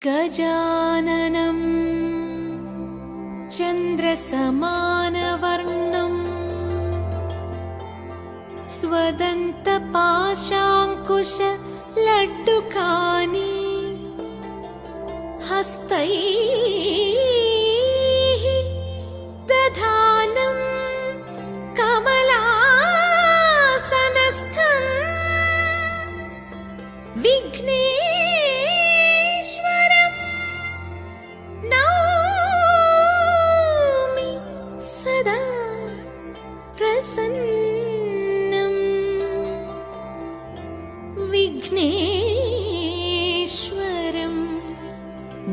गजाननं चन्द्रसमानवर्णं स्वदन्तपाशाङ्कुशलड्डुकानि हस्तैः दधानं कमलासनस्थं विघ्नेश्वरं नौमि सदा प्रसन्नं विघ्नेश्वरं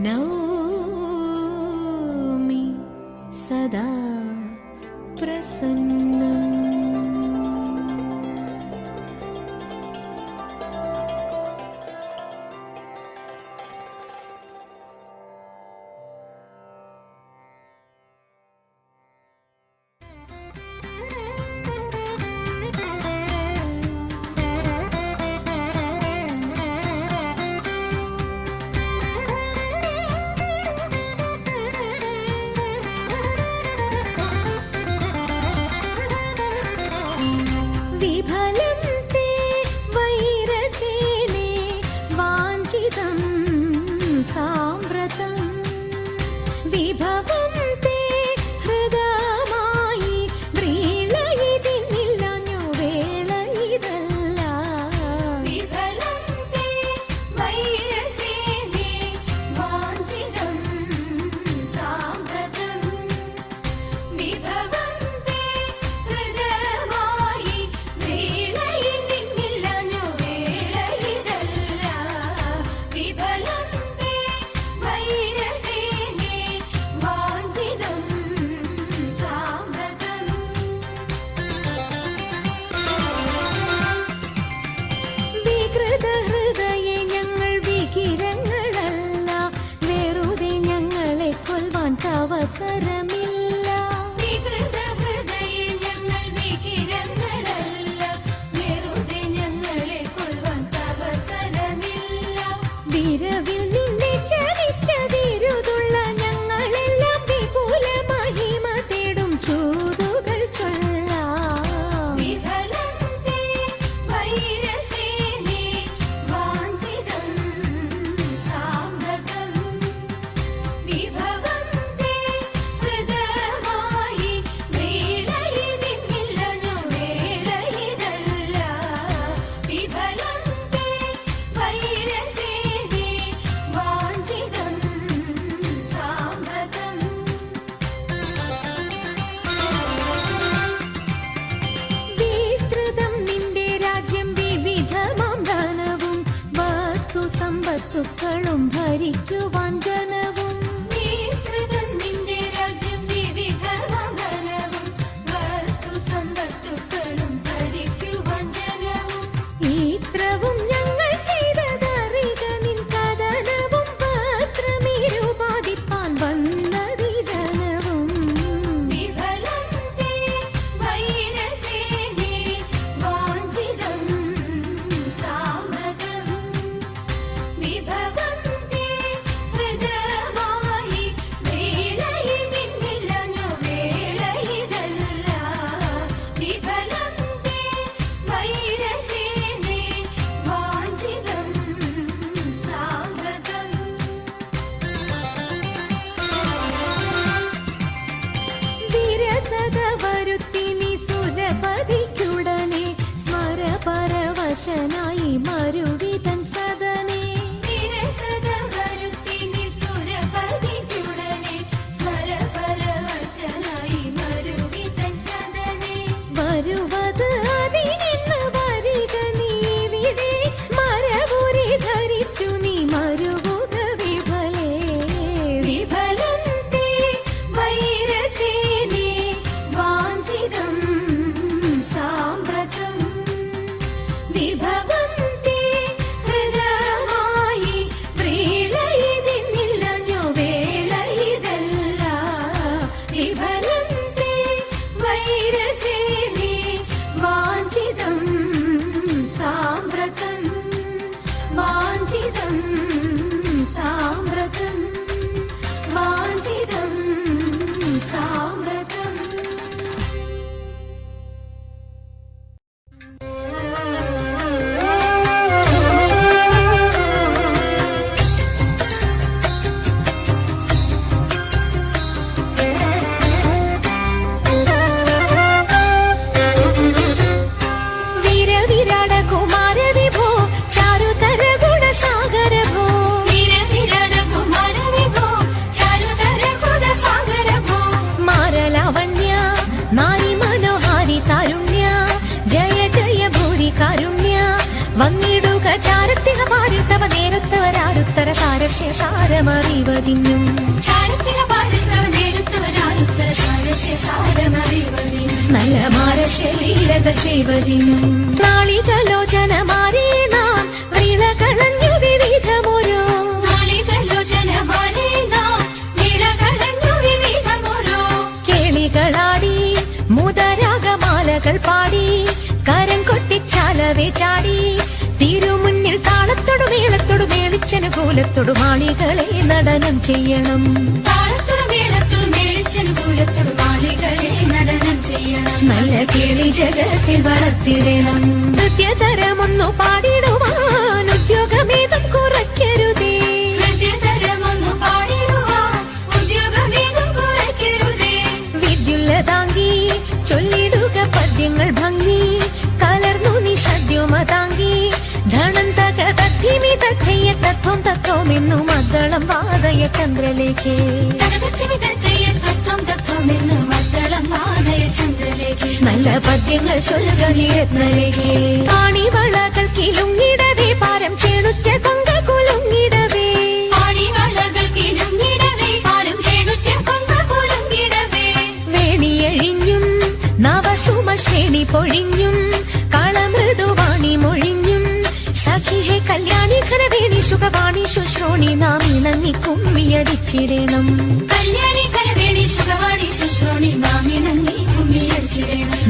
नौमि सदा प्रसन्नम्। അവസരമില്ല വികൃതഹൃദയേ ഞങ്ങൾ വികിരണങ്ങളല്ല വെറുതെ ഞങ്ങളെ കൊല്ലുവാൻ അവസരമില്ല വിരവിൽ നിന്നെ ചരിച്ച വിരുതുള്ള ഞങ്ങളെല്ലാം വിപുല മഹിമ തേടും ചൂതുകൾ ചൊല്ലാം വിഫലം തേ വൈരസേനേ വാഞ്ചിതം സാമ്പ്രതം വിഭവം സമ്പത്തുക്കളും ഭരിക്കുവാൻ ജനവും വിസ്തൃതം നിന്റെ രാജ്യം വിവിധമാം ധനവും വസ്തു സമ്പത്തുക്കളും ഭരിക്കുവാൻ ജനവും ഇത്രവും ഞങ്ങൾ ചെയ്തതറിക നിൻ കഥനവും വസ്ത്രമിരുപാതിപ്പാൻ വന്നതി ജനവും വിഫലം തേ വൈരസേനേ വാഞ്ചിതം സാമ്രതം വിഭവം തേ ഹൃദയമായി വേളയിതിന്നില്ലഞ്ഞു വേളയിതല്ല വിഫലം തേ വൈരസേനേ വാഞ്ചിതം സാമ്പ്രതം വിരസത വരുത്തിനി സുരപതിക്കുടനെ സ്മരപരവശനായി മരുവിതൻ സദനേ വിരസത വരുത്തിനി സുരപതിക്കുടനെ സ്മരപരവശനായി മരുവിതൻ സദനേ വരുവത് അതിനെന്ന് വരിക നീ ഇവിടെ മരവുരി ധരിച്ചു നീ മരുവുക വിഫലേ വിഫലം തേ വൈരസേനേ വാഞ്ചിതം സാമ്പ്രതം വിഭവം സാരമറിവതിനും നല്ല മാരശലീലകൾ ചെയ്വതിനും നാളികലോചനമാരേ നാം വിളകളഞ്ഞു വിവിധമോരോ കേളികളാടി മുതരാഗമാലകൾ പാടി കരം കൊട്ടിച്ചാലവേ ചാടി തിരുമുന്നിൽ താളത്തോടു മേളത്തോടു മേളിച്ചനുകൂലത്തോടു മാളികളെ നടനം ചെയ്യണം നല്ല കേളി ജഗത്തിൽ വളർത്തിടണം നൃത്യതരമൊന്നു പാടിടുവാൻ ഉദ്യോഗമേതും കുറയ്ക്കരുതേ വിദ്യുല്ലതാങ്കി ചൊല്ലിടുക പദ്യങ്ങൾ ഭംഗി കലർന്നു നീ സദ്യമതാങ്കി ധനം തകതത്തിമി തഥയ തത്വം തത്വമെന്നു മദ്ദളം വാദയ ചന്ദ്രലേഖേ നല്ല പദ്യങ്ങൾ ചൊല്ലുക നിരത്നലേഖേ ആണിവളകൾ കിലുങ്ങിടവേ പാരം ചേണുറ്റ കൊങ്ക കുലുങ്ങിടവേ വേണിയഴിഞ്ഞും നവസുമശ്രേണി പൊഴിഞ്ഞും കളമൃദുവാണി മൊഴിഞ്ഞും സഖിഹെ കല്യാണി ഖരവേണി സുഖവാണി ശുശ്രോണി നാം ഇണങ്ങി കുമ്മിയടിച്ചിടണം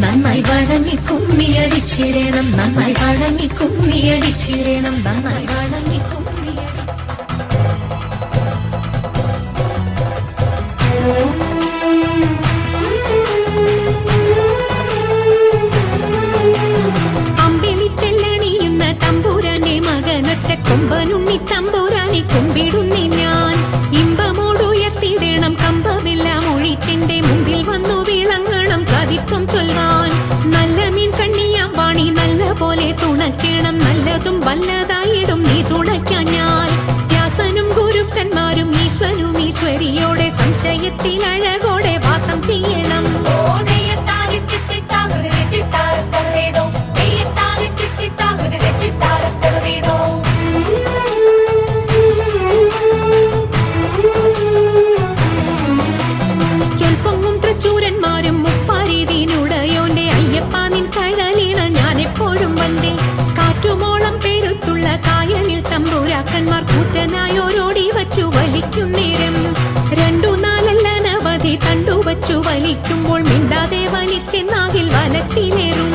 നന്നായി വഴങ്ങി കുമ്മിയടിച്ചിടണം നന്നായി വഴങ്ങി കുമ്മിയടിച്ചിടണം നന്നായി വഴങ്ങി അമ്പിളിത്തെല്ലണിയുന്ന തമ്പൂരാന്റെ മകനൊറ്റ കൊമ്പനുണ്ണി തമ്പൂരാനെ കുമ്പിടുന്നി ഞാൻ ഇമ്പമോടുയർത്തിടണം കമ്പമെല്ലാം ഒഴിച്ചെന്റെ മുമ്പിൽ വന്നു വിളങ്ങണം കവിത്വം ചൊല്ലാൻ നല്ല മീൻ കണ്ണിയാം വാണി നല്ല പോലെ തുണയ്ക്കണം നല്ലതും വല്ലതായിടും നീ തുണയ്ക്കാൻ ഞാൻ വ്യാസനും ഗുരുക്കന്മാരും ഈശ്വരും ഈശ്വരിയോടെ സംശയത്തിൽ അഴകോടെ വാസം ചെയ്യണം ചൊൽപ്പൊങ്ങും തൃച്ചൂരന്മാരും മുപ്പാരീതിനുടയോന്റെ അയ്യപ്പ നിൻ കഴലിണ ഞാൻ എപ്പോഴും വந்தേ കാറ്റുമോളം പേരുത്തുള്ള കായലിൽ തമ്പുരാക്കന്മാർ കൂറ്റനായോരോടി വച്ചു വലിക്കും നേരം 2-4 അനവധി തണ്ടുവച്ചു വലിക്കുമ്പോൾ മിണ്ടാതെ വലിച്ചെന്നാകിൽ വലച്ചിലേറും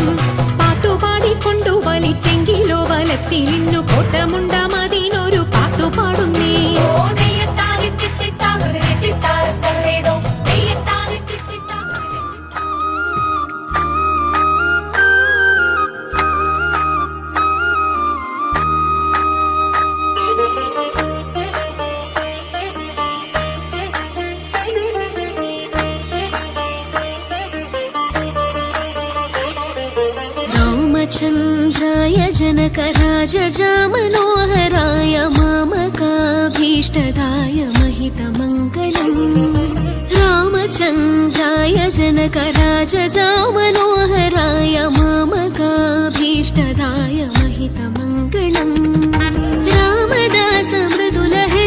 പാട്ടുപാടിക്കൊണ്ടു വലിച്ചെങ്കിലോ വലച്ചിലിന്നു കോട്ടമുണ്ടാമതിനൊരു പാട്ടുപാടുന്നേ रामचन्द्राय जनकराजजामनोहराय मामकाभीष्टदाय महितमङ्गलम् रामचन्द्राय जनकराजजामनोहराय मामकाभीष्टदाय महितमङ्गलम् रामदास मृदुलहे